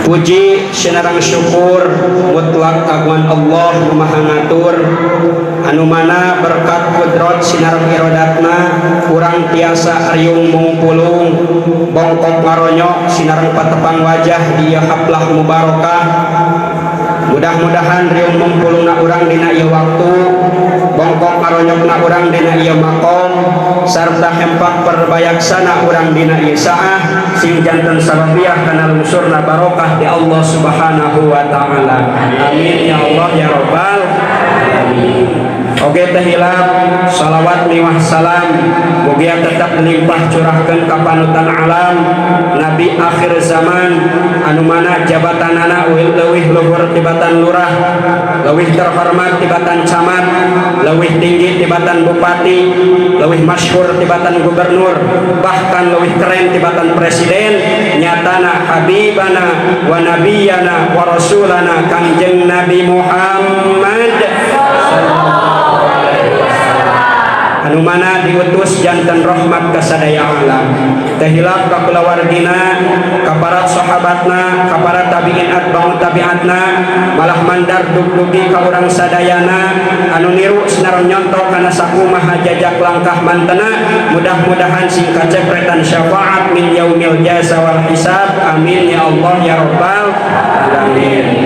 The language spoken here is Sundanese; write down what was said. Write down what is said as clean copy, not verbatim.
Puji sinareng syukur mutlak kagungan Allah nu Maha ngatur, anu mana berkat kudrat sinareng irodatna urang tiasa riung mungpulung bongkok ngaronyok sinareng patepang wajah di haplah mubarakah. Mudah-mudahan riung mungpulungna urang dina ieu waktu, bongkok ngaronyokna urang dina ieu makom, sarta hempak perbayaksana urang dina ieu saah sing janten sababiah kana lungsurna barokah di Allah Subhanahu wa taala. Amin ya Allah ya rabbal alamin. Oge teh hilap salawat liwah salam mugia tetap limpah curahkeun ka panutan alam Nabi akhir zaman anu mana jabatanana leuwih luhur tibatan lurah, leuwih terhormat tibatan camat, leuwih tinggi tibatan bupati, leuwih masyhur tibatan gubernur, bahkan leuwih keren tibatan presiden. Nyatana habibana wa nabiyana wa rasulana Kangjeng Nabi Muhammad anu mana diutus jantan rahmat ka sadaya alam. Tehilap ka kulawargina, ka para sahabatna, ka para tabiin atba'ut tabi'atna, malah mandar dugdugi ka urang sadayana anu niru sinareng nyontok kana sakumaha jajak langkah mantena. Mudah-mudahan sing kacepretan syafaat min yaumil jaza wal hisab. Amin ya Allah ya rabbal alamin.